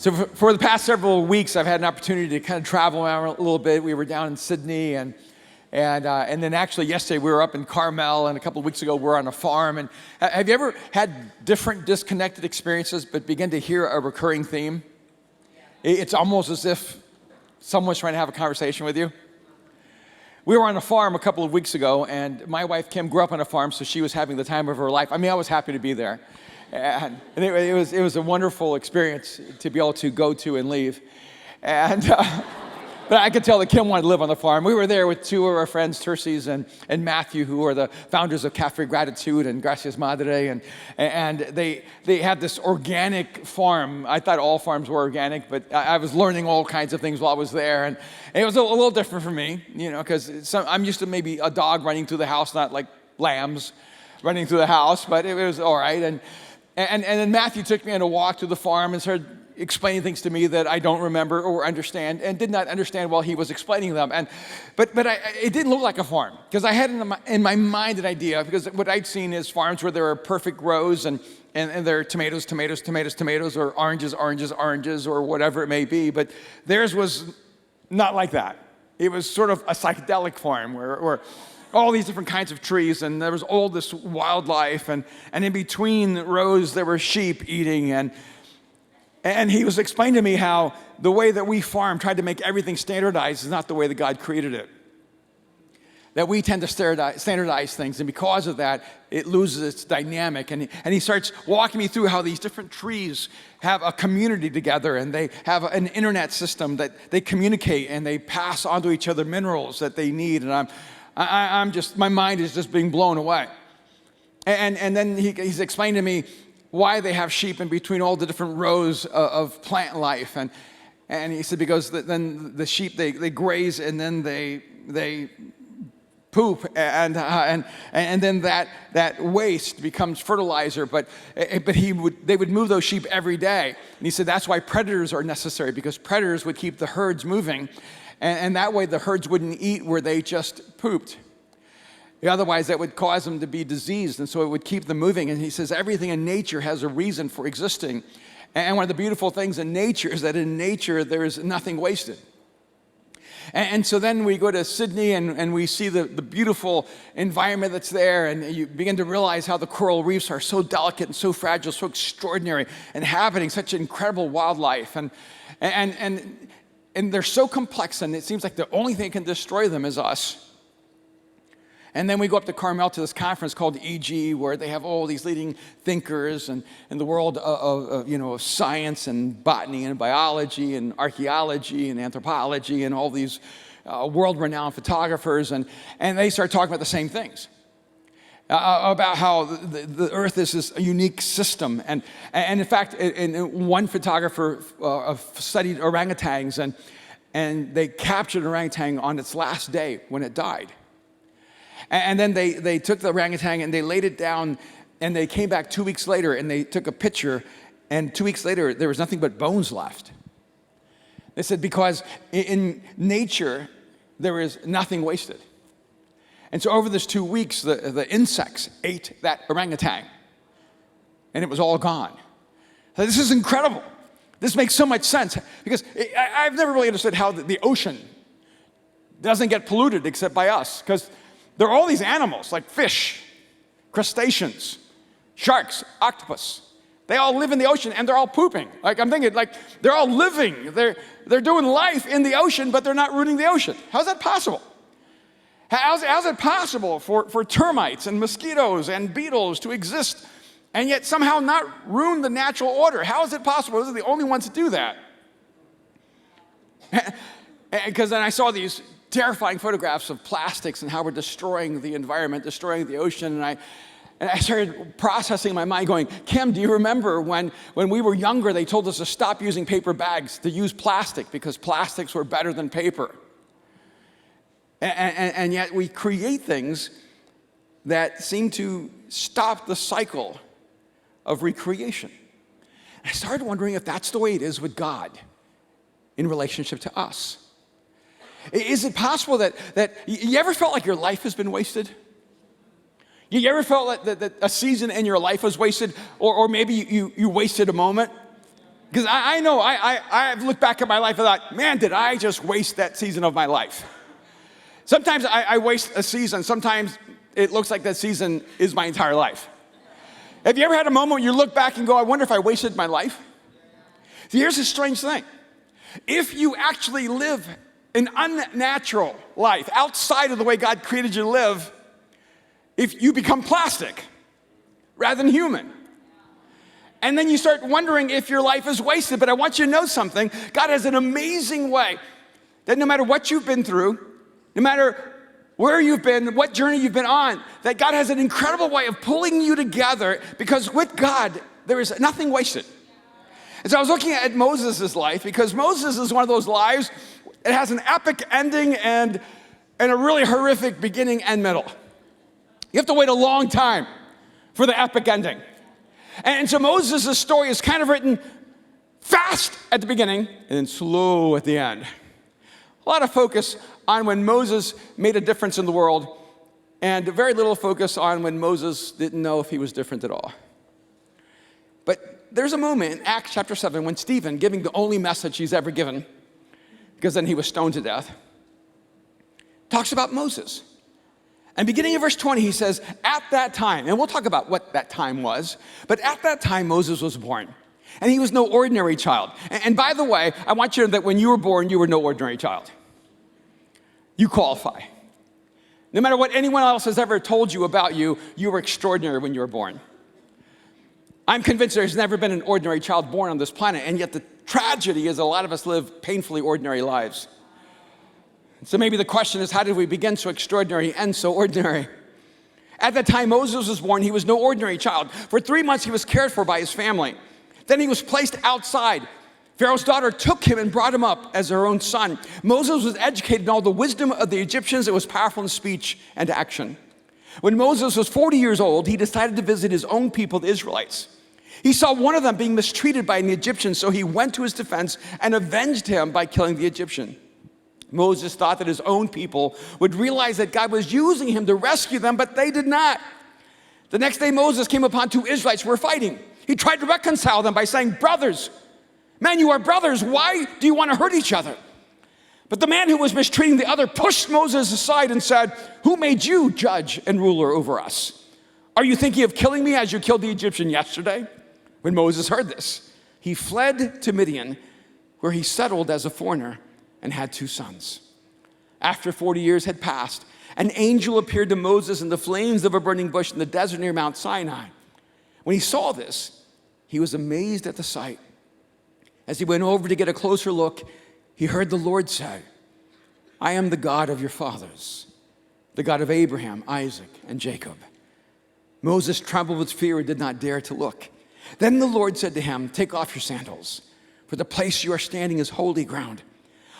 So for the past several weeks, I've had an opportunity to kind of travel around a little bit. We were down in Sydney, and then actually yesterday we were up in Carmel, and a couple of weeks ago we were on a farm. And have you ever had different disconnected experiences but begin to hear a recurring theme? It's almost as if someone's trying to have a conversation with you. We were on a farm a couple of weeks ago, and my wife Kim grew up on a farm, so she was having the time of her life. I mean, I was happy to be there. And it was a wonderful experience to be able to go to and leave. And but I could tell that Kim wanted to live on the farm. We were there with two of our friends, Terces and Matthew, who are the founders of Cafe Gratitude and Gracias Madre. And they had this organic farm. I thought all farms were organic, but I was learning all kinds of things while I was there. And it was a little different for me, because I'm used to maybe a dog running through the house, not like lambs running through the house, but it was all right. And then Matthew took me on a walk to the farm and started explaining things to me that I don't remember or understand, and did not understand while he was explaining them. But it didn't look like a farm, because I had in my mind an idea, because what I'd seen is farms where there are perfect rows and there are tomatoes, or oranges, or whatever it may be. But theirs was not like that. It was sort of a psychedelic farm where all these different kinds of trees, and there was all this wildlife, and in between rows there were sheep eating, and he was explaining to me how the way that we farm, tried to make everything standardized, is not the way that God created it. That we tend to standardize things, and because of that, it loses its dynamic. And he starts walking me through how these different trees have a community together, and they have an internet system that they communicate, and they pass on to each other minerals that they need. And I'm just, my mind is just being blown away. And then he's explained to me why they have sheep in between all the different rows of plant life. And he said, because then the sheep, they graze, and then they poop, and then that waste becomes fertilizer. But they would move those sheep every day. And he said that's why predators are necessary, because predators would keep the herds moving. And that way the herds wouldn't eat where they just pooped. Otherwise, that would cause them to be diseased, and so it would keep them moving. And he says everything in nature has a reason for existing. And one of the beautiful things in nature is that in nature there is nothing wasted. And so then we go to Sydney, and we see the beautiful environment that's there, and you begin to realize how the coral reefs are so delicate and so fragile, so extraordinary, inhabiting such incredible wildlife. And they're so complex, and it seems like the only thing that can destroy them is us. And then we go up to Carmel to this conference called EG, where they have all these leading thinkers in the world of science and botany and biology and archaeology and anthropology, and all these world-renowned photographers, and they start talking about the same things. About how the earth is this unique system. And in fact, one photographer studied orangutans, and they captured an orangutan on its last day when it died. And then they took the orangutan and they laid it down, and they came back 2 weeks later and they took a picture, and 2 weeks later there was nothing but bones left. They said because in nature there is nothing wasted. And so over this 2 weeks, the insects ate that orangutan, and it was all gone. So this is incredible. This makes so much sense, because I've never really understood how the ocean doesn't get polluted except by us, because there are all these animals like fish, crustaceans, sharks, octopus. They all live in the ocean, and they're all pooping. Like, I'm thinking, like, they're all living. They're doing life in the ocean, but they're not ruining the ocean. How's that possible? How's it possible for termites and mosquitoes and beetles to exist and yet somehow not ruin the natural order? How is it possible? Those are the only ones to do that. Because then I saw these terrifying photographs of plastics and how we're destroying the environment, destroying the ocean, and I started processing in my mind going, Kim, do you remember when we were younger, they told us to stop using paper bags, to use plastic, because plastics were better than paper? And yet we create things that seem to stop the cycle of recreation. I started wondering if that's the way it is with God in relationship to us. Is it possible that you ever felt like your life has been wasted? You ever felt that a season in your life was wasted, or maybe you wasted a moment? Because I know, I've looked back at my life and thought, man, did I just waste that season of my life? Sometimes I waste a season. Sometimes it looks like that season is my entire life. Have you ever had a moment where you look back and go, I wonder if I wasted my life? See, here's a strange thing. If you actually live an unnatural life outside of the way God created you to live, if you become plastic rather than human. And then you start wondering if your life is wasted. But I want you to know something. God has an amazing way that no matter what you've been through, no matter where you've been, what journey you've been on, that God has an incredible way of pulling you together, because with God, there is nothing wasted. And so I was looking at Moses' life, because Moses is one of those lives, it has an epic ending and a really horrific beginning and middle. You have to wait a long time for the epic ending. And so Moses' story is kind of written fast at the beginning and then slow at the end. A lot of focus on when Moses made a difference in the world, and very little focus on when Moses didn't know if he was different at all. But there's a moment in Acts chapter 7 when Stephen, giving the only message he's ever given, because then he was stoned to death, talks about Moses. And beginning in verse 20, he says, at that time, and we'll talk about what that time was, but at that time Moses was born. And he was no ordinary child. And by the way, I want you to know that when you were born, you were no ordinary child. You qualify. No matter what anyone else has ever told you about you, you were extraordinary when you were born. I'm convinced there's never been an ordinary child born on this planet, and yet the tragedy is a lot of us live painfully ordinary lives. So maybe the question is, how did we begin so extraordinary and so ordinary? At the time Moses was born, he was no ordinary child. For 3 months, he was cared for by his family. Then he was placed outside. Pharaoh's daughter took him and brought him up as her own son. Moses was educated in all the wisdom of the Egyptians and was powerful in speech and action. When Moses was 40 years old, he decided to visit his own people, the Israelites. He saw one of them being mistreated by an Egyptian, so he went to his defense and avenged him by killing the Egyptian. Moses thought that his own people would realize that God was using him to rescue them, but they did not. The next day, Moses came upon 2 Israelites who were fighting. He tried to reconcile them by saying, brothers, man, you are brothers. Why do you want to hurt each other? But the man who was mistreating the other pushed Moses aside and said, who made you judge and ruler over us? Are you thinking of killing me as you killed the Egyptian yesterday? When Moses heard this, he fled to Midian, where he settled as a foreigner and had 2 sons. After 40 years had passed, an angel appeared to Moses in the flames of a burning bush in the desert near Mount Sinai. When he saw this, he was amazed at the sight. As he went over to get a closer look, he heard the Lord say, I am the God of your fathers, the God of Abraham, Isaac, and Jacob. Moses trembled with fear and did not dare to look. Then the Lord said to him, take off your sandals, for the place you are standing is holy ground.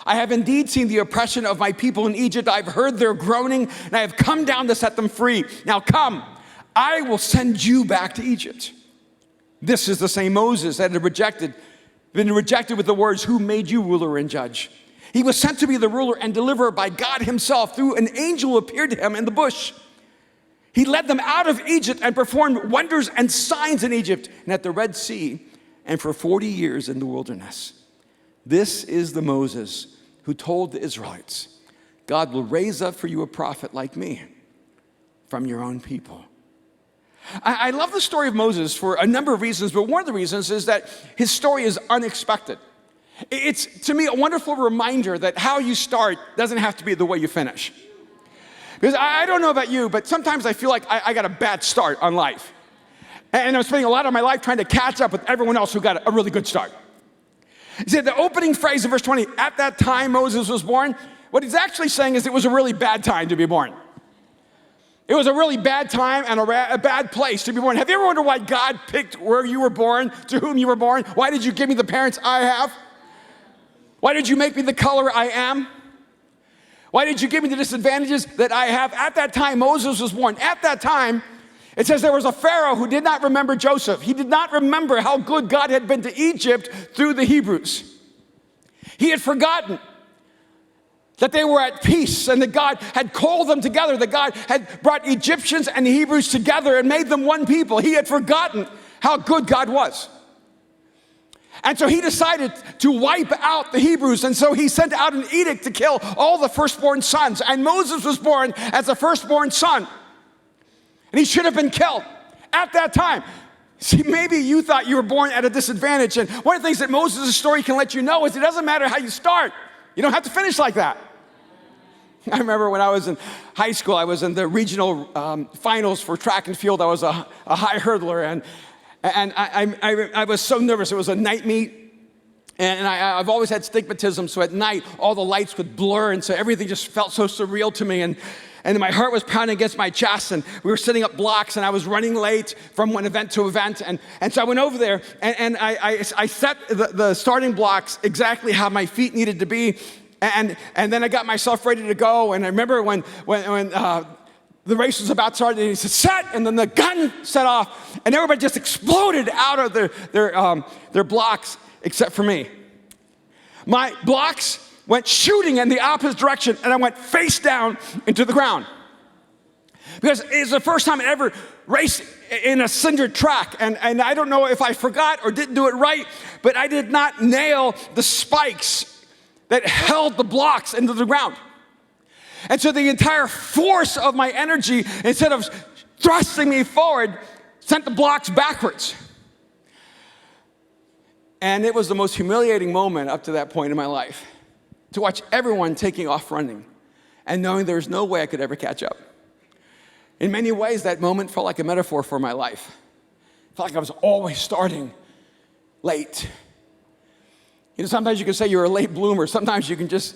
I have indeed seen the oppression of my people in Egypt. I've heard their groaning, and I have come down to set them free. Now come, I will send you back to Egypt. This is the same Moses that had been rejected with the words, who made you ruler and judge? He was sent to be the ruler and deliverer by God himself. Through an angel who appeared to him in the bush. He led them out of Egypt and performed wonders and signs in Egypt and at the Red Sea and for 40 years in the wilderness. This is the Moses who told the Israelites, God will raise up for you a prophet like me from your own people. I love the story of Moses for a number of reasons, but one of the reasons is that his story is unexpected. It's, to me, a wonderful reminder that how you start doesn't have to be the way you finish. Because I don't know about you, but sometimes I feel like I got a bad start on life. And I'm spending a lot of my life trying to catch up with everyone else who got a really good start. See, the opening phrase in verse 20, at that time Moses was born, what he's actually saying is it was a really bad time to be born. It was a really bad time and a bad place to be born. Have you ever wondered why God picked where you were born, to whom you were born? Why did you give me the parents I have? Why did you make me the color I am? Why did you give me the disadvantages that I have? At that time, Moses was born. At that time, it says there was a Pharaoh who did not remember Joseph. He did not remember how good God had been to Egypt through the Hebrews. He had forgotten that they were at peace and that God had called them together, that God had brought Egyptians and Hebrews together and made them one people. He had forgotten how good God was. And so he decided to wipe out the Hebrews. And so he sent out an edict to kill all the firstborn sons. And Moses was born as a firstborn son. And he should have been killed at that time. See, maybe you thought you were born at a disadvantage. And one of the things that Moses' story can let you know is it doesn't matter how you start. You don't have to finish like that. I remember when I was in high school, I was in the regional finals for track and field. I was a high hurdler, and I was so nervous. It was a night meet, and I've always had stigmatism, so at night, all the lights would blur, and so everything just felt so surreal to me, and my heart was pounding against my chest, and we were setting up blocks, and I was running late from one event to event, and so I went over there, and I set the starting blocks exactly how my feet needed to be, and then I got myself ready to go, and I remember when the race was about to start, and he said, set, and then the gun set off, and everybody just exploded out of their blocks, except for me. My blocks went shooting in the opposite direction, and I went face down into the ground. Because it's the first time I ever raced in a cindered track, and I don't know if I forgot or didn't do it right, but I did not nail the spikes that held the blocks into the ground. And so the entire force of my energy, instead of thrusting me forward, sent the blocks backwards. And it was the most humiliating moment up to that point in my life, to watch everyone taking off running and knowing there was no way I could ever catch up. In many ways, that moment felt like a metaphor for my life. It felt like I was always starting late. You know, sometimes you can say you're a late bloomer. Sometimes you can just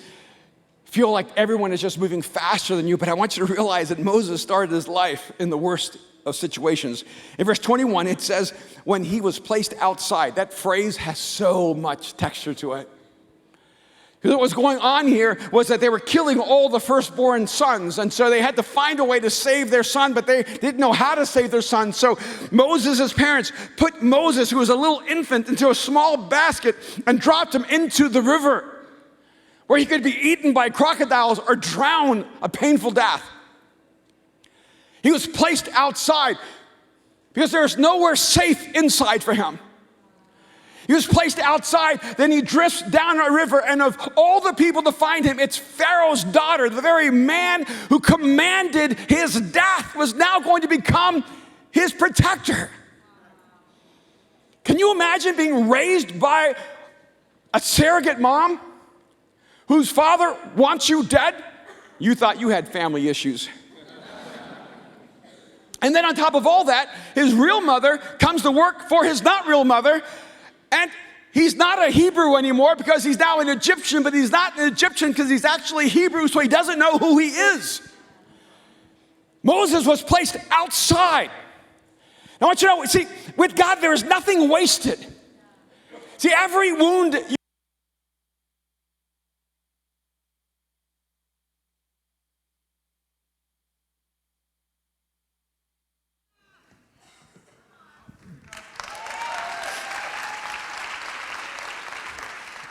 feel like everyone is just moving faster than you. But I want you to realize that Moses started his life in the worst of situations. In verse 21, it says, when he was placed outside. That phrase has so much texture to it. Because what was going on here was that they were killing all the firstborn sons. And so they had to find a way to save their son, but they didn't know how to save their son. So Moses' parents put Moses, who was a little infant, into a small basket and dropped him into the river, where he could be eaten by crocodiles or drown a painful death. He was placed outside because there's nowhere safe inside for him. He was placed outside, then he drifts down a river, and of all the people to find him, it's Pharaoh's daughter, the very man who commanded his death, was now going to become his protector. Can you imagine being raised by a surrogate mom whose father wants you dead? You thought you had family issues. And then on top of all that, his real mother comes to work for his not real mother, and he's not a Hebrew anymore because he's now an Egyptian, but he's not an Egyptian because he's actually Hebrew, so he doesn't know who he is. Moses was placed outside. I want you to know, see, with God, there is nothing wasted. See, every wound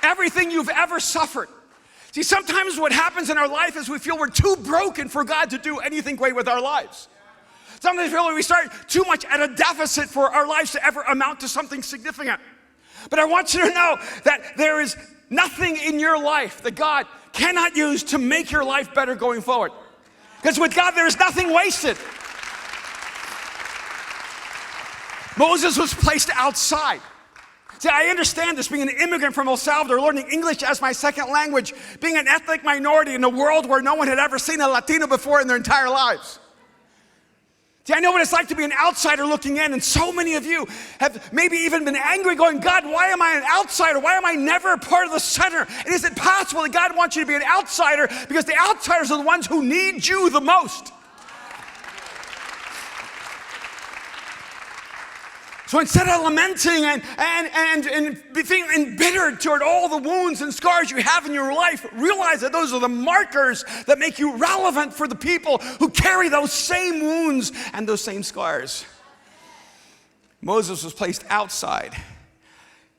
everything you've ever suffered. See, sometimes what happens in our life is we feel we're too broken for God to do anything great with our lives. Sometimes we feel we start too much at a deficit for our lives to ever amount to something significant. But I want you to know that there is nothing in your life that God cannot use to make your life better going forward. Because with God, there is nothing wasted. Moses was placed outside. See, I understand this, being an immigrant from El Salvador, learning English as my second language, being an ethnic minority in a world where no one had ever seen a Latino before in their entire lives. See, I know what it's like to be an outsider looking in, and so many of you have maybe even been angry going, God, why am I an outsider? Why am I never a part of the center? And is it possible that God wants you to be an outsider because the outsiders are the ones who need you the most? So instead of lamenting and being embittered toward all the wounds and scars you have in your life, realize that those are the markers that make you relevant for the people who carry those same wounds and those same scars. Moses was placed outside.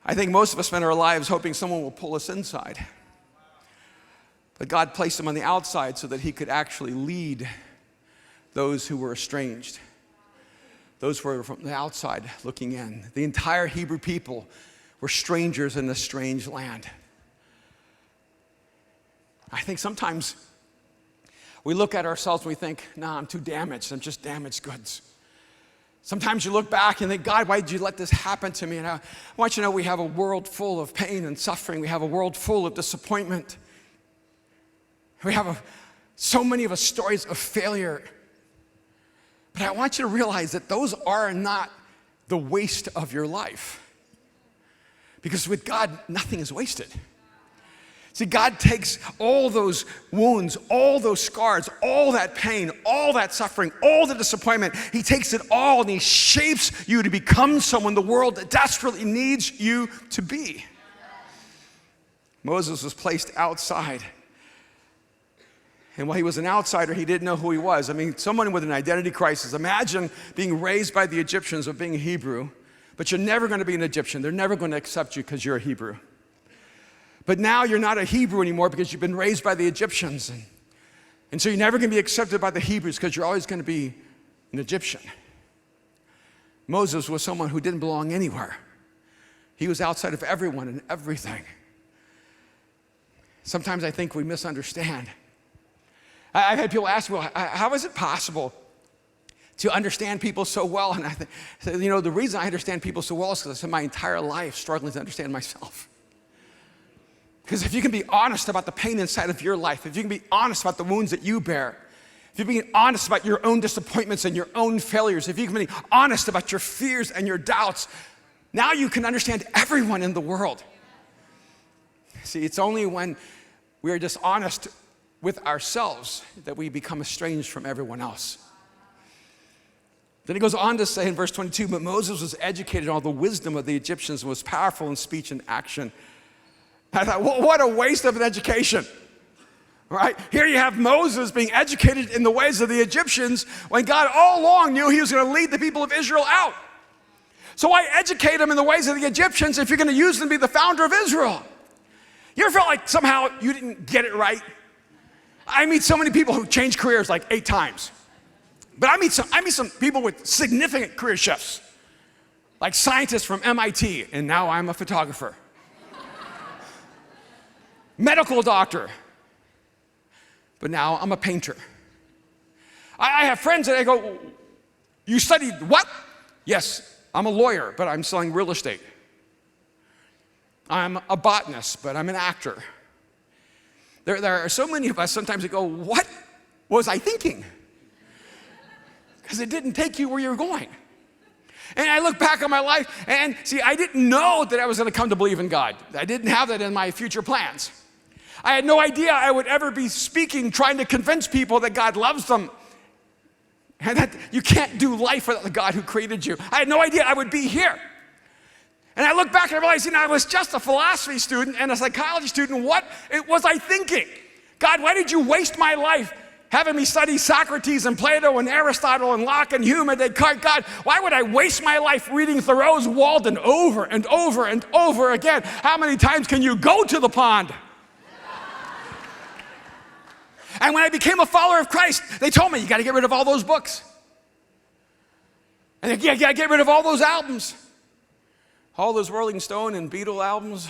I think most of us spend our lives hoping someone will pull us inside. But God placed him on the outside so that he could actually lead those who were estranged. Those who were from the outside looking in. The entire Hebrew people We're strangers in a strange land. I think sometimes we look at ourselves and we think, nah, I'm too damaged. I'm just damaged goods. Sometimes you look back and think, God, why did you let this happen to me? And I want you to know we have a world full of pain and suffering. We have a world full of disappointment. We have so many of us stories of failure. But I want you to realize that those are not the waste of your life. Because with God, nothing is wasted. See, God takes all those wounds, all those scars, all that pain, all that suffering, all the disappointment. He takes it all and he shapes you to become someone the world desperately needs you to be. Moses was placed outside. And while he was an outsider, he didn't know who he was. I mean, someone with an identity crisis. Imagine being raised by the Egyptians of being a Hebrew, but you're never going to be an Egyptian. They're never going to accept you because you're a Hebrew. But now you're not a Hebrew anymore because you've been raised by the Egyptians. And so you're never going to be accepted by the Hebrews because you're always going to be an Egyptian. Moses was someone who didn't belong anywhere. He was outside of everyone and everything. Sometimes I think we misunderstand. I've had people ask me, well, how is it possible to understand people so well? And I think, the reason I understand people so well is because I spent my entire life struggling to understand myself. Because if you can be honest about the pain inside of your life, if you can be honest about the wounds that you bear, if you can be honest about your own disappointments and your own failures, if you can be honest about your fears and your doubts, now you can understand everyone in the world. See, it's only when we are dishonest with ourselves that we become estranged from everyone else. Then he goes on to say in verse 22, but Moses was educated in all the wisdom of the Egyptians and was powerful in speech and action. I thought, what a waste of an education, right? Here you have Moses being educated in the ways of the Egyptians when God all along knew he was going to lead the people of Israel out. So why educate them in the ways of the Egyptians if you're going to use them to be the founder of Israel? You ever felt like somehow you didn't get it right? I meet so many people who change careers like 8 times. But I meet some people with significant career shifts, like scientists from MIT, and now I'm a photographer. Medical doctor, but now I'm a painter. I have friends that I go, you studied what? Yes, I'm a lawyer, but I'm selling real estate. I'm a botanist, but I'm an actor. There are so many of us sometimes that go, what was I thinking? Because it didn't take you where you were going. And I look back on my life and see, I didn't know that I was going to come to believe in God. I didn't have that in my future plans. I had no idea I would ever be speaking, trying to convince people that God loves them and that you can't do life without the God who created you. I had no idea I would be here. And I look back and I realize, I was just a philosophy student and a psychology student. What was I thinking? God, why did you waste my life having me study Socrates and Plato and Aristotle and Locke and Hume and Descartes? God, why would I waste my life reading Thoreau's Walden over and over and over again? How many times can you go to the pond? And when I became a follower of Christ, they told me, you got to get rid of all those books. And you got to get rid of all those albums. All those Rolling Stone and Beatle albums.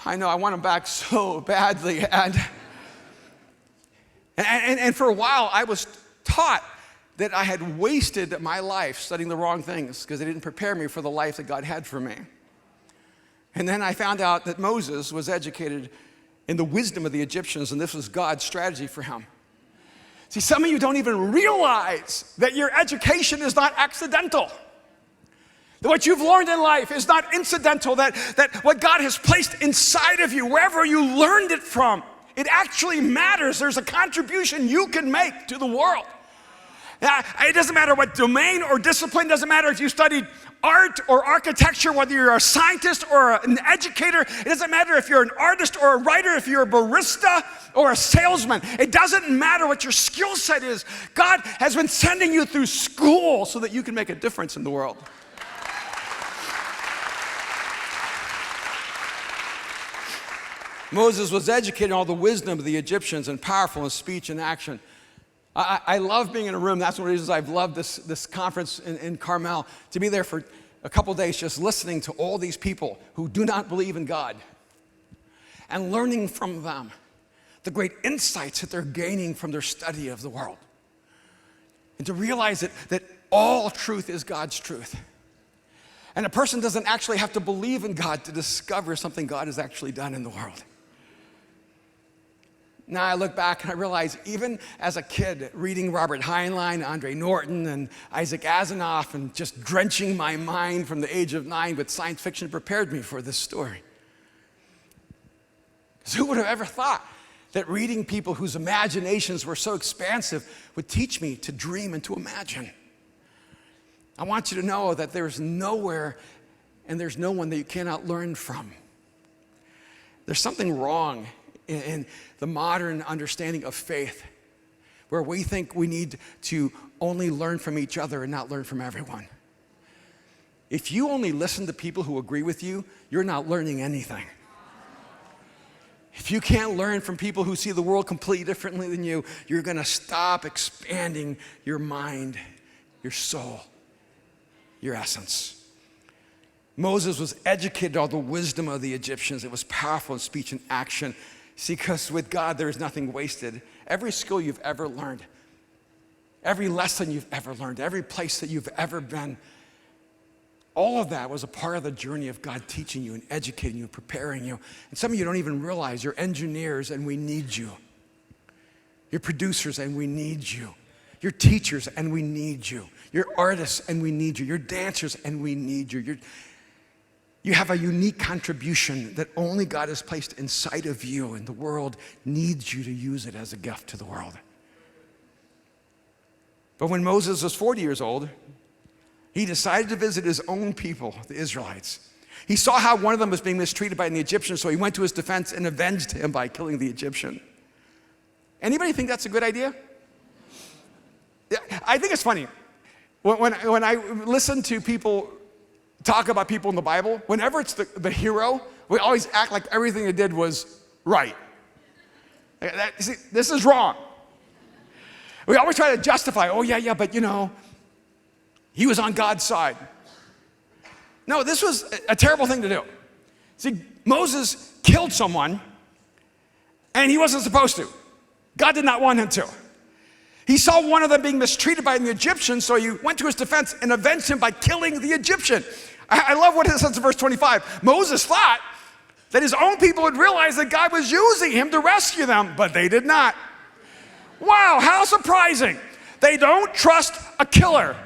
I know, I want them back so badly. And for a while, I was taught that I had wasted my life studying the wrong things because they didn't prepare me for the life that God had for me. And then I found out that Moses was educated in the wisdom of the Egyptians, and this was God's strategy for him. See, some of you don't even realize that your education is not accidental. That what you've learned in life is not incidental, that what God has placed inside of you, wherever you learned it from, it actually matters. There's a contribution you can make to the world. It doesn't matter what domain or discipline, doesn't matter if you studied art or architecture, whether you're a scientist or an educator, it doesn't matter if you're an artist or a writer, if you're a barista or a salesman. It doesn't matter what your skill set is. God has been sending you through school so that you can make a difference in the world. Moses was educated in all the wisdom of the Egyptians and powerful in speech and action. I love being in a room. That's one of the reasons I've loved this conference in Carmel, to be there for a couple days just listening to all these people who do not believe in God and learning from them the great insights that they're gaining from their study of the world. And to realize that all truth is God's truth. And a person doesn't actually have to believe in God to discover something God has actually done in the world. Now I look back and I realize even as a kid, reading Robert Heinlein, Andre Norton, and Isaac Asimov, and just drenching my mind from the age of 9 with science fiction prepared me for this story. Because who would have ever thought that reading people whose imaginations were so expansive would teach me to dream and to imagine? I want you to know that there's nowhere and there's no one that you cannot learn from. There's something wrong in the modern understanding of faith, where we think we need to only learn from each other and not learn from everyone. If you only listen to people who agree with you, you're not learning anything. If you can't learn from people who see the world completely differently than you, you're going to stop expanding your mind, your soul, your essence. Moses was educated on the wisdom of the Egyptians. It was powerful in speech and action. See, because with God, there is nothing wasted. Every skill you've ever learned, every lesson you've ever learned, every place that you've ever been, all of that was a part of the journey of God teaching you and educating you and preparing you. And some of you don't even realize you're engineers and we need you. You're producers and we need you. You're teachers and we need you. You're artists and we need you. You're dancers and we need you. You have a unique contribution that only God has placed inside of you, and the world needs you to use it as a gift to the world. But when Moses was 40 years old, he decided to visit his own people, the Israelites. He saw how one of them was being mistreated by the Egyptians, so he went to his defense and avenged him by killing the Egyptian. Anybody think that's a good idea? Yeah, I think it's funny. When I listen to people talk about people in the Bible, whenever it's the hero, we always act like everything they did was right. See, this is wrong. We always try to justify, oh yeah, but he was on God's side. No, this was a terrible thing to do. See, Moses killed someone, and he wasn't supposed to. God did not want him to. He saw one of them being mistreated by the Egyptians, so he went to his defense and avenged him by killing the Egyptian. I love what it says in verse 25. Moses thought that his own people would realize that God was using him to rescue them, but they did not. Wow, how surprising. They don't trust a killer.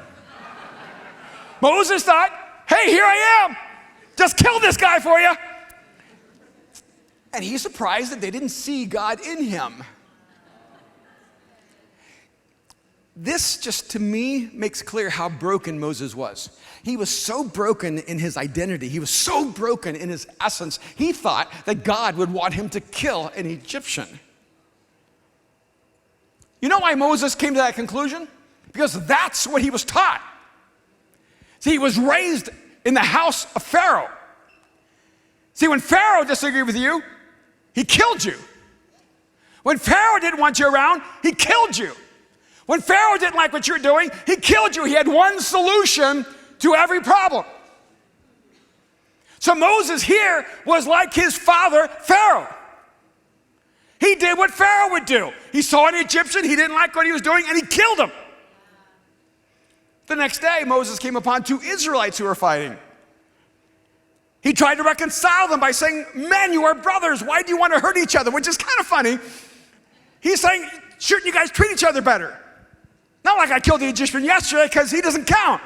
Moses thought, hey, here I am. Just kill this guy for you. And he's surprised that they didn't see God in him. This just, to me, makes clear how broken Moses was. He was so broken in his identity. He was so broken in his essence. He thought that God would want him to kill an Egyptian. You know why Moses came to that conclusion? Because that's what he was taught. See, he was raised in the house of Pharaoh. See, when Pharaoh disagreed with you, he killed you. When Pharaoh didn't want you around, he killed you. When Pharaoh didn't like what you're doing, he killed you. He had one solution to every problem. So Moses here was like his father, Pharaoh. He did what Pharaoh would do. He saw an Egyptian, he didn't like what he was doing, and he killed him. The next day, Moses came upon 2 Israelites who were fighting. He tried to reconcile them by saying, men, you are brothers. Why do you want to hurt each other? Which is kind of funny. He's saying, shouldn't you guys treat each other better? Not like I killed the Egyptian yesterday because he doesn't count.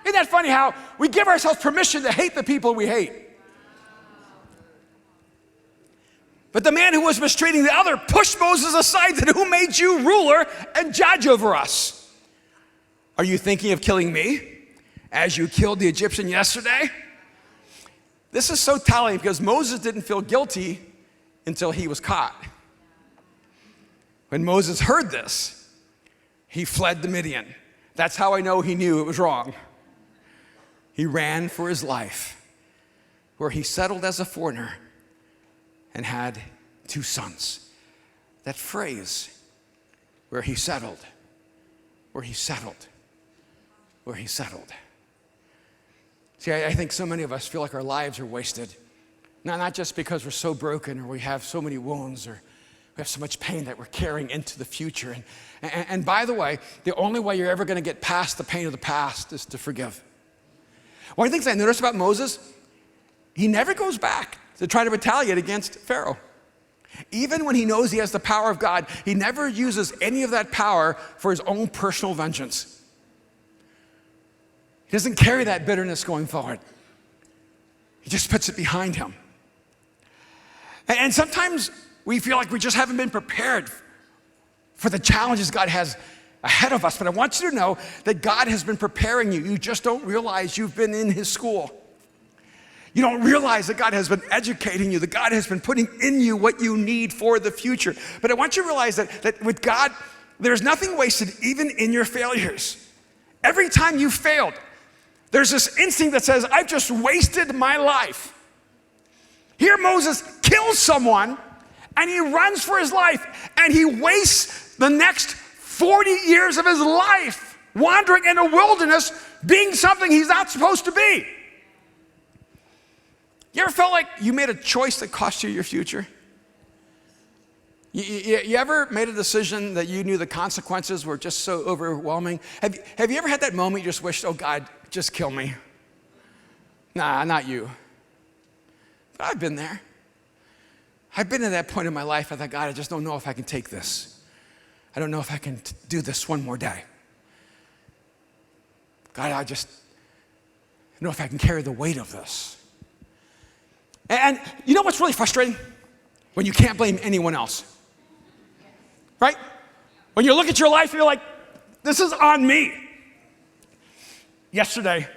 Isn't that funny how we give ourselves permission to hate the people we hate? But the man who was mistreating the other pushed Moses aside and said, who made you ruler and judge over us? Are you thinking of killing me as you killed the Egyptian yesterday? This is so telling because Moses didn't feel guilty until he was caught. When Moses heard this, he fled to Midian. That's how I know he knew it was wrong. He ran for his life, where he settled as a foreigner and had 2 sons. That phrase, where he settled, where he settled, where he settled. See, I think so many of us feel like our lives are wasted. Not just because we're so broken or we have so many wounds or we have so much pain that we're carrying into the future. And by the way, the only way you're ever going to get past the pain of the past is to forgive. One of the things I noticed about Moses, he never goes back to try to retaliate against Pharaoh. Even when he knows he has the power of God, he never uses any of that power for his own personal vengeance. He doesn't carry that bitterness going forward. He just puts it behind him. And sometimes we feel like we just haven't been prepared for the challenges God has ahead of us. But I want you to know that God has been preparing you. You just don't realize you've been in his school. You don't realize that God has been educating you, that God has been putting in you what you need for the future. But I want you to realize that with God, there's nothing wasted even in your failures. Every time you failed, there's this instinct that says, I've just wasted my life. Here Moses kills someone and he runs for his life and he wastes the next 40 years of his life wandering in a wilderness being something he's not supposed to be. You ever felt like you made a choice that cost you your future? You ever made a decision that you knew the consequences were just so overwhelming? Have you ever had that moment you just wished, oh God, just kill me? Nah, not you. But I've been there. I've been at that point in my life. I thought, God, I just don't know if I can take this. I don't know if I can do this one more day. God, I don't know if I can carry the weight of this. And you know what's really frustrating? When you can't blame anyone else. Right? When you look at your life, you're like, this is on me. Yesterday,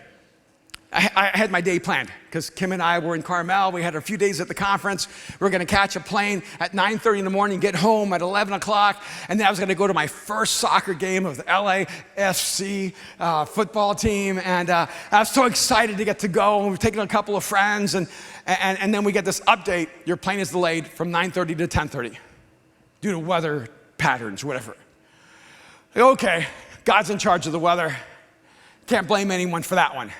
I had my day planned because Kim and I were in Carmel. We had a few days at the conference. We were going to catch a plane at 9:30 in the morning, get home at 11 o'clock, and then I was going to go to my first soccer game of the LAFC football team, and I was so excited to get to go. We were taking a couple of friends, and then we get this update. Your plane is delayed from 9:30 to 10:30 due to weather patterns, whatever. Okay, God's in charge of the weather. Can't blame anyone for that one.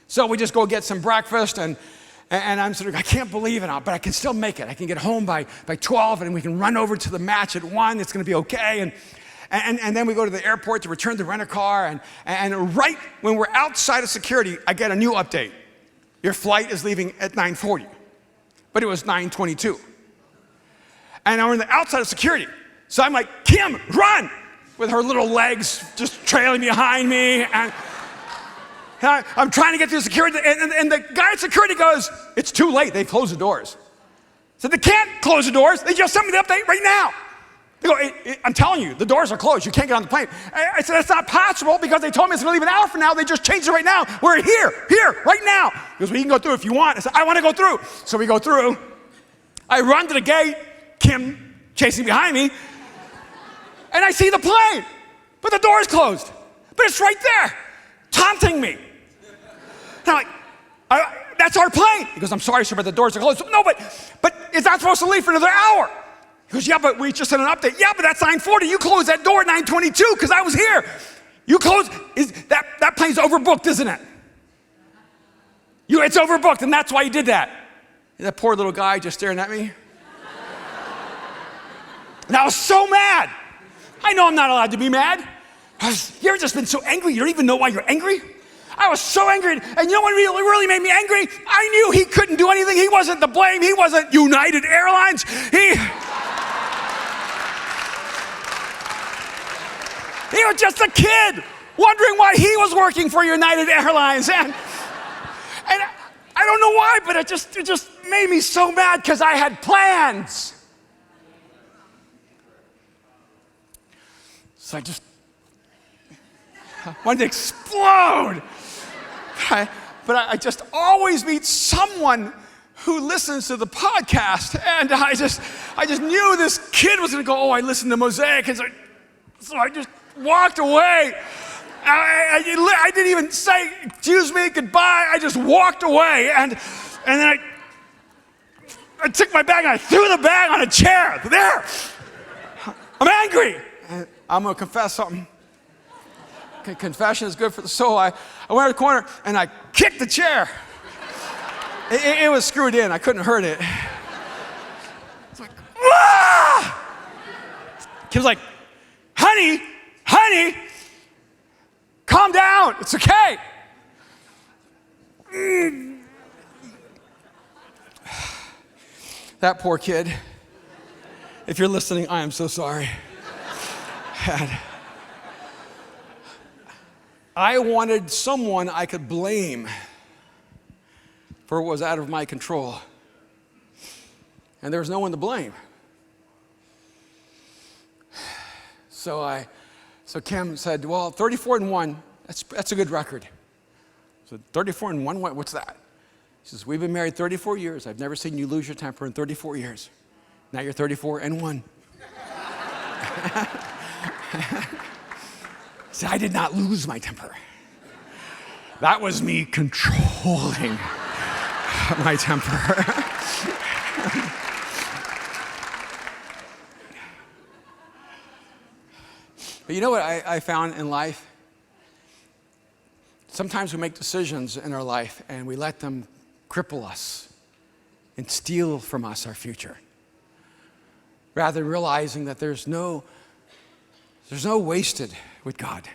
So we just go get some breakfast, and I'm sort of, I can't believe it, but I can still make it. I can get home by 12, and we can run over to the match at 1. It's going to be okay. And then we go to the airport to return the rent-a-car, and right when we're outside of security, I get a new update. Your flight is leaving at 9:40, but it was 9:22. And we're in the outside of security. So I'm like, Kim, run! With her little legs just trailing behind me, and I'm trying to get through security, and the guy at security goes, it's too late, they've closed the doors. So they can't close the doors, they just sent me the update right now. They go, I'm telling you, the doors are closed, you can't get on the plane. I said, that's not possible because they told me it's gonna leave an hour from now, they just changed it right now. We're here, right now. He goes, well, you can go through if you want. I said, I wanna go through. So we go through, I run to the gate, Kim chasing behind me, and I see the plane, but the door is closed. But it's right there, taunting me. And I'm like, that's our plane. He goes, I'm sorry, sir, but the doors are closed. No, but it's not supposed to leave for another hour. He goes, yeah, but we just sent an update. Yeah, but that's 9:40. You closed that door at 9:22 because I was here. You closed, that plane's overbooked, isn't it? It's overbooked, and that's why you did that. And that poor little guy just staring at me. And I was so mad. I know I'm not allowed to be mad. You ever just been so angry you don't even know why you're angry? I was so angry, and you know what really made me angry? I knew he couldn't do anything. He wasn't to blame. He wasn't United Airlines. He was just a kid wondering why he was working for United Airlines. And I don't know why, but it just made me so mad because I had plans. So I just wanted to explode. But I just always meet someone who listens to the podcast, and I just knew this kid was going to go, oh, I listened to Mosaic, and so I just walked away. I didn't even say, excuse me, goodbye. I just walked away, and then I took my bag and I threw the bag on a chair. There. I'm angry. And I'm going to confess something. Confession is good for the soul. I went to the corner and I kicked the chair. It was screwed in. I couldn't hurt it. It's like, ah! Kid was like, honey, calm down. It's okay. That poor kid. If you're listening, I am so sorry. I wanted someone I could blame for what was out of my control. And there was no one to blame. So Kim said, well, 34-1, that's a good record. So 34-1, what's that? She says, we've been married 34 years. I've never seen you lose your temper in 34 years. Now you're 34-1. See, I did not lose my temper. That was me controlling my temper. But you know what I found in life? Sometimes we make decisions in our life and we let them cripple us and steal from us our future, rather than realizing that there's no wasted with God.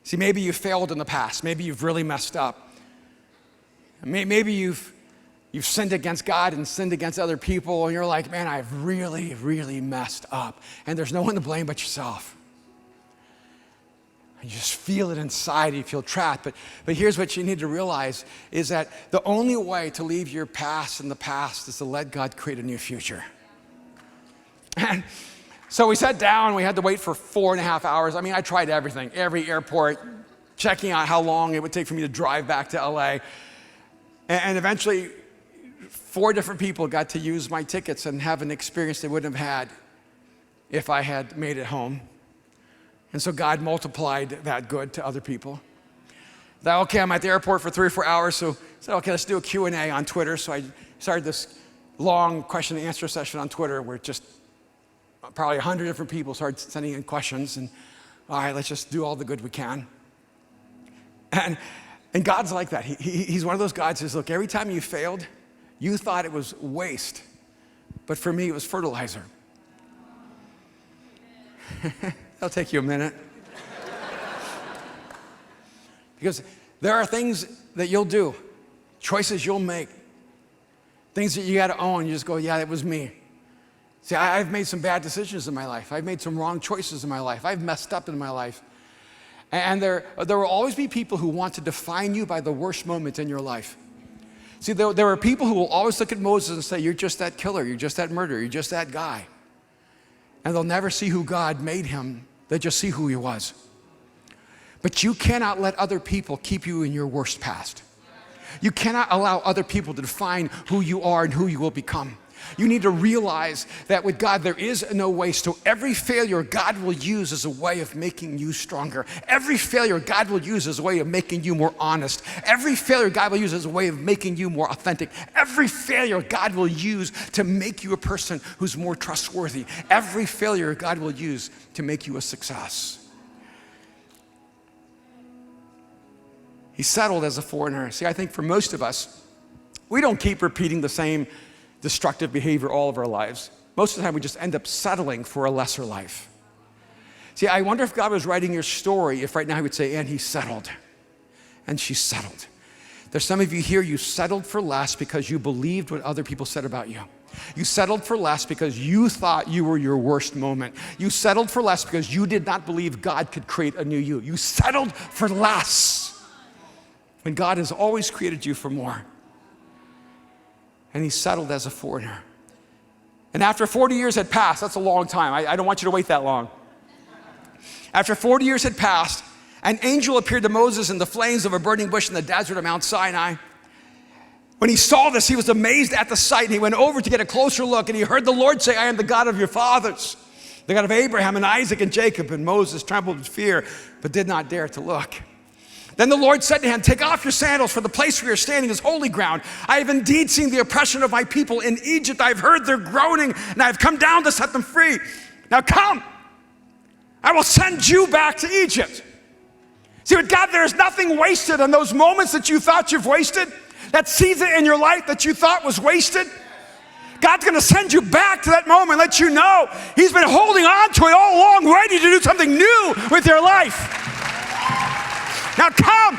See, maybe you failed in the past. Maybe you've really messed up. Maybe you've sinned against God and sinned against other people, and you're like, man, I've really, really messed up. And there's no one to blame but yourself. And you just feel it inside, you feel trapped. But here's what you need to realize is that the only way to leave your past in the past is to let God create a new future. And so we sat down, we had to wait for 4.5 hours. I mean, I tried everything, every airport, checking out how long it would take for me to drive back to LA. And eventually, 4 different people got to use my tickets and have an experience they wouldn't have had if I had made it home. And so God multiplied that good to other people. Thought, okay, I'm at the airport for 3 or 4 hours, so I said, okay, let's do a Q&A on Twitter. So I started this long question and answer session on Twitter where just probably 100 different people started sending in questions. And all right, let's just do all the good we can. And God's like that. He's one of those gods who says, look, every time you failed, you thought it was waste. But for me, it was fertilizer. That'll take you a minute. Because there are things that you'll do, choices you'll make, things that you got to own. You just go, yeah, that was me. See, I've made some bad decisions in my life. I've made some wrong choices in my life. I've messed up in my life. And there will always be people who want to define you by the worst moments in your life. See, there are people who will always look at Moses and say, you're just that killer, you're just that murderer, you're just that guy. And they'll never see who God made him. They just see who he was. But you cannot let other people keep you in your worst past. You cannot allow other people to define who you are and who you will become. You need to realize that with God, there is no waste. So every failure God will use as a way of making you stronger. Every failure God will use as a way of making you more honest. Every failure God will use as a way of making you more authentic. Every failure God will use to make you a person who's more trustworthy. Every failure God will use to make you a success. He settled as a foreigner. See, I think for most of us, we don't keep repeating the same destructive behavior all of our lives. Most of the time, we just end up settling for a lesser life. See, I wonder if God was writing your story, if right now he would say, and he settled, and she settled. There's some of you here, you settled for less because you believed what other people said about you. You settled for less because you thought you were your worst moment. You settled for less because you did not believe God could create a new you. You settled for less when God has always created you for more. And he settled as a foreigner. And after 40 years had passed, that's a long time. I don't want you to wait that long. After 40 years had passed, an angel appeared to Moses in the flames of a burning bush in the desert of Mount Sinai. When he saw this, he was amazed at the sight, and he went over to get a closer look, and he heard the Lord say, I am the God of your fathers, the God of Abraham and Isaac and Jacob. And Moses trembled with fear, but did not dare to look. Then the Lord said to him, take off your sandals, for the place where you're standing is holy ground. I have indeed seen the oppression of my people in Egypt. I've heard their groaning, and I've come down to set them free. Now come, I will send you back to Egypt. See, with God, there is nothing wasted on those moments that you thought you've wasted, that season in your life that you thought was wasted. God's gonna send you back to that moment, let you know He's been holding on to it all along, ready to do something new with your life. Now come,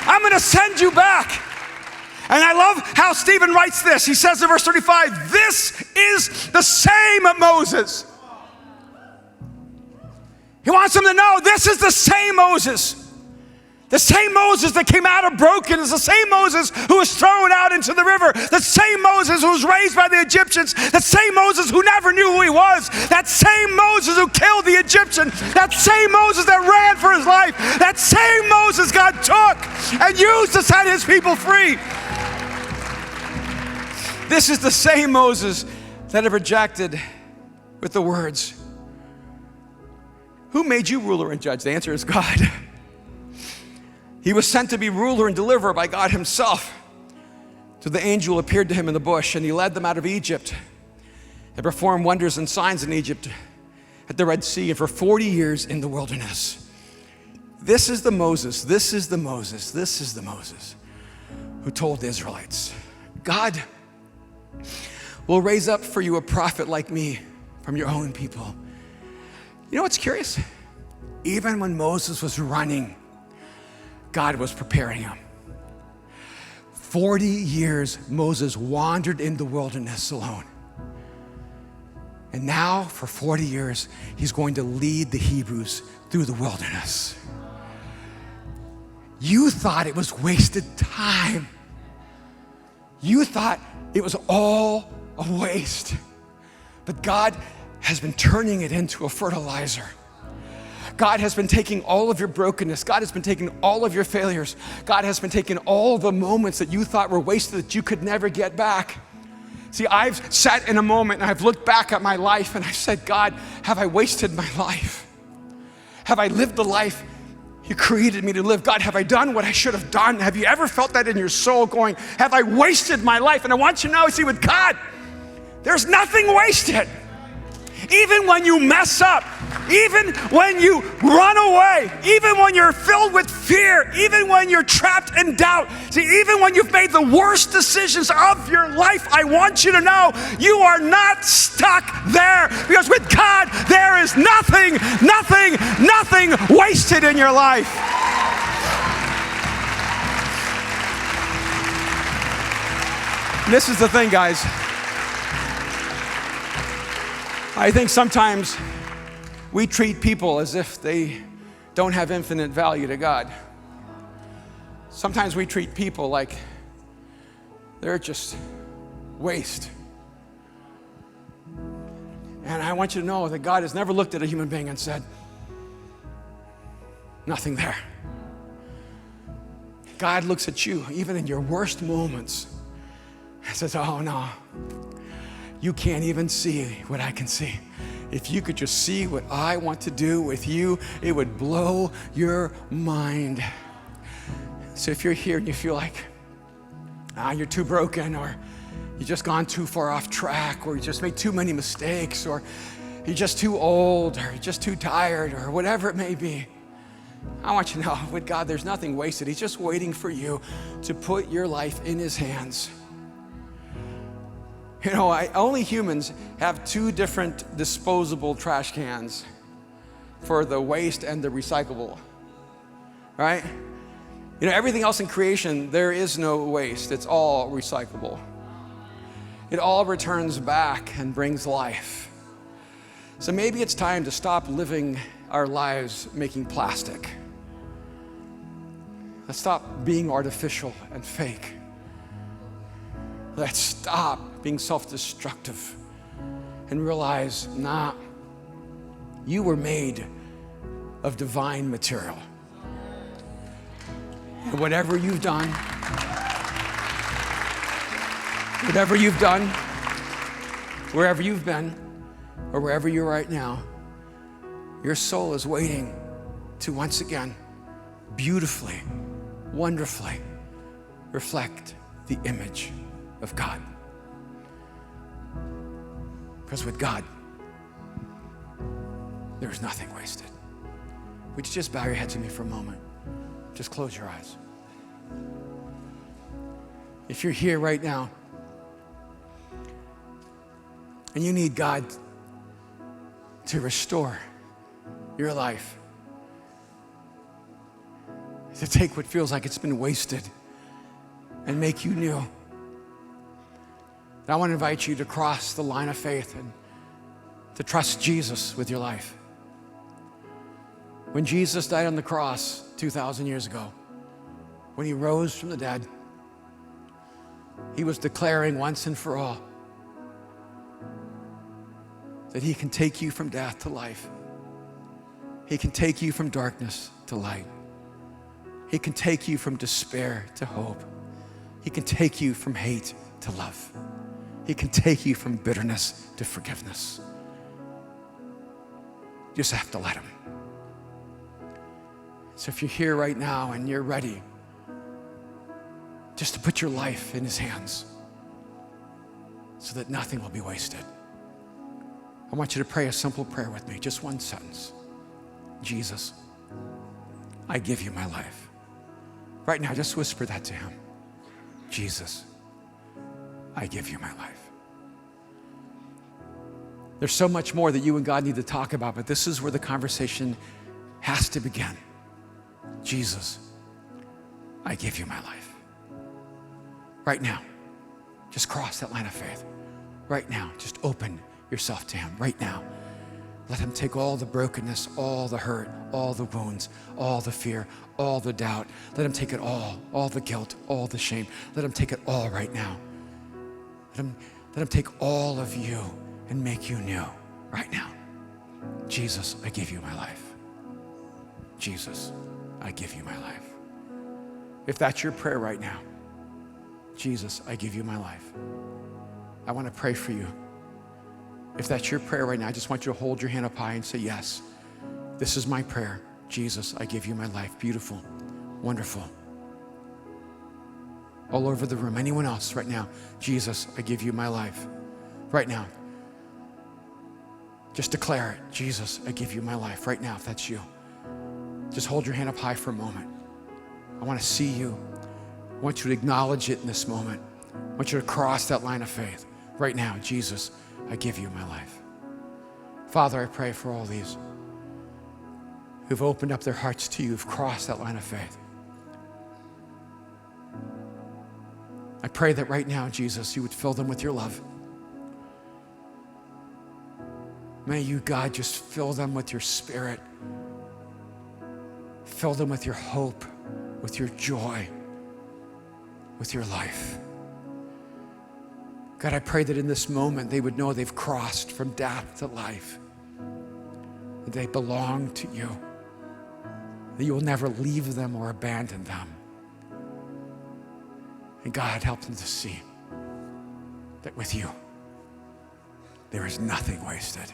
I'm gonna send you back. And I love how Stephen writes this. He says in verse 35, this is the same Moses. He wants them to know this is the same Moses. The same Moses that came out of brokenness, the same Moses who was thrown out into the river, the same Moses who was raised by the Egyptians, the same Moses who never knew who he was, that same Moses who killed the Egyptian, that same Moses that ran for his life, that same Moses God took and used to set his people free. This is the same Moses that had rejected with the words, who made you ruler and judge? The answer is God. He was sent to be ruler and deliverer by God himself. So the angel appeared to him in the bush, and he led them out of Egypt and performed wonders and signs in Egypt at the Red Sea and for 40 years in the wilderness. This is the Moses who told the Israelites, God will raise up for you a prophet like me from your own people. You know what's curious? Even when Moses was running, God was preparing him. 40 years Moses wandered in the wilderness alone. And now for 40 years, he's going to lead the Hebrews through the wilderness. You thought it was wasted time. You thought it was all a waste. But God has been turning it into a fertilizer. God has been taking all of your brokenness. God has been taking all of your failures. God has been taking all the moments that you thought were wasted that you could never get back. See, I've sat in a moment and I've looked back at my life and I said, God, have I wasted my life? Have I lived the life you created me to live? God, have I done what I should have done? Have you ever felt that in your soul going, have I wasted my life? And I want you to know, see, with God, there's nothing wasted. Even when you mess up, even when you run away, even when you're filled with fear, even when you're trapped in doubt, see, even when you've made the worst decisions of your life, I want you to know you are not stuck there, because with God, there is nothing wasted in your life. And this is the thing, guys. I think sometimes we treat people as if they don't have infinite value to God. Sometimes we treat people like they're just waste. And I want you to know that God has never looked at a human being and said, nothing there. God looks at you, even in your worst moments, and says, oh no. You can't even see what I can see. If you could just see what I want to do with you, it would blow your mind. So if you're here and you feel like you're too broken, or you've just gone too far off track, or you just made too many mistakes, or you're just too old, or you're just too tired, or whatever it may be, I want you to know, with God, there's nothing wasted. He's just waiting for you to put your life in his hands. You know, only humans have two different disposable trash cans for the waste and the recyclable, right? You know, everything else in creation, there is no waste. It's all recyclable. It all returns back and brings life. So maybe it's time to stop living our lives making plastic. Let's stop being artificial and fake. Let's stop being self-destructive and realize, you were made of divine material. And whatever you've done, wherever you've been, or wherever you're right now, your soul is waiting to once again, beautifully, wonderfully reflect the image of God. Because with God, there's nothing wasted. Would you just bow your head to me for a moment? Just close your eyes. If you're here right now and you need God to restore your life, to take what feels like it's been wasted and make you new, I want to invite you to cross the line of faith and to trust Jesus with your life. When Jesus died on the cross 2,000 years ago, when he rose from the dead, he was declaring once and for all that he can take you from death to life. He can take you from darkness to light. He can take you from despair to hope. He can take you from hate to love. He can take you from bitterness to forgiveness. You just have to let him. So if you're here right now and you're ready just to put your life in his hands so that nothing will be wasted, I want you to pray a simple prayer with me, just one sentence. Jesus, I give you my life. Right now, just whisper that to him. Jesus, I give you my life. There's so much more that you and God need to talk about, but this is where the conversation has to begin. Jesus, I give you my life. Right now, just cross that line of faith. Right now, just open yourself to him. Right now, let him take all the brokenness, all the hurt, all the wounds, all the fear, all the doubt. Let him take it all the guilt, all the shame. Let him take it all right now. Let him take all of you and make you new right now. Jesus, I give you my life. Jesus, I give you my life. If that's your prayer right now, Jesus, I give you my life. I want to pray for you. If that's your prayer right now, I just want you to hold your hand up high and say, yes, this is my prayer. Jesus, I give you my life. Beautiful, wonderful. All over the room. Anyone else right now? Jesus, I give you my life. Right now. Just declare it. Jesus, I give you my life. Right now, if that's you. Just hold your hand up high for a moment. I want to see you. I want you to acknowledge it in this moment. I want you to cross that line of faith. Right now, Jesus, I give you my life. Father, I pray for all these who've opened up their hearts to you, who've crossed that line of faith. I pray that right now, Jesus, you would fill them with your love. May you, God, just fill them with your spirit. Fill them with your hope, with your joy, with your life. God, I pray that in this moment they would know they've crossed from death to life, that they belong to you, that you will never leave them or abandon them. And God, help them to see that with you, there is nothing wasted.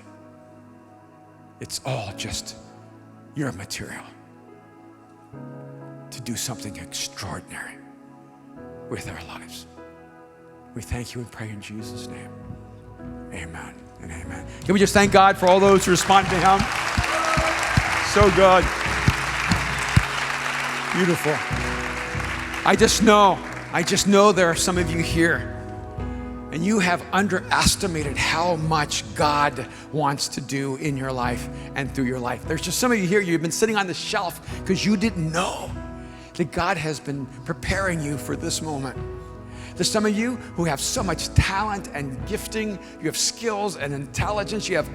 It's all just your material to do something extraordinary with our lives. We thank you and pray in Jesus' name. Amen and amen. Can we just thank God for all those who responded to him? So good. Beautiful. I just know there are some of you here and you have underestimated how much God wants to do in your life and through your life. There's just some of you here, you've been sitting on the shelf because you didn't know that God has been preparing you for this moment. There's some of you who have so much talent and gifting, you have skills and intelligence, you have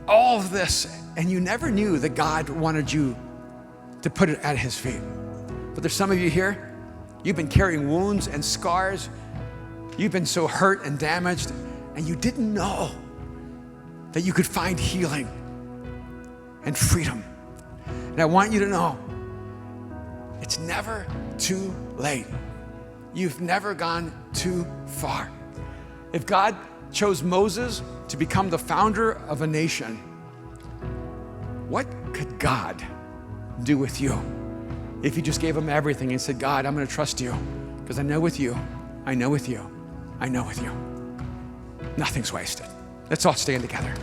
all of this, and you never knew that God wanted you to put it at his feet. But there's some of you here, you've been carrying wounds and scars, you've been so hurt and damaged, and you didn't know that you could find healing and freedom. And I want you to know, it's never too late. You've never gone too far. If God chose Moses to become the founder of a nation, what could God do with you if you just gave him everything and said, God, I'm going to trust you because I know with you, I know with you, I know with you. Nothing's wasted. Let's all stand together.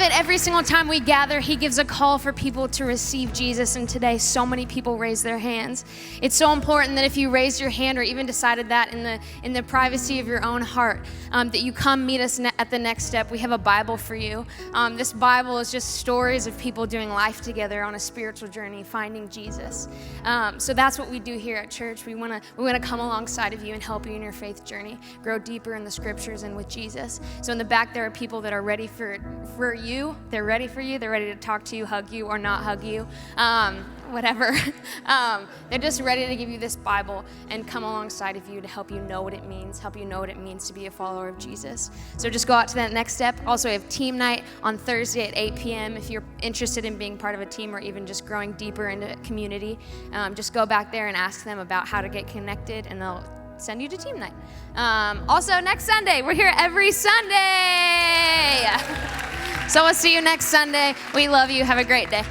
love it. Every single time we gather, he gives a call for people to receive Jesus. And today, so many people raise their hands. It's so important that if you raised your hand or even decided that in the privacy of your own heart, that you come meet us at the next step. We have a Bible for you. This Bible is just stories of people doing life together on a spiritual journey, finding Jesus. So that's what we do here at church. We want to come alongside of you and help you in your faith journey, grow deeper in the scriptures and with Jesus. So in the back, there are people that are ready for you. They're ready for you. They're ready to talk to you, hug you, or not hug you. Whatever. They're just ready to give you this Bible and come alongside of you to help you know what it means, to be a follower of Jesus. So just go out to that next step. Also, we have team night on Thursday at 8 p.m. If you're interested in being part of a team or even just growing deeper into community, just go back there and ask them about how to get connected, and they'll send you to team night. Also, next Sunday, we're here every Sunday. So we'll see you next Sunday. We love you. Have a great day.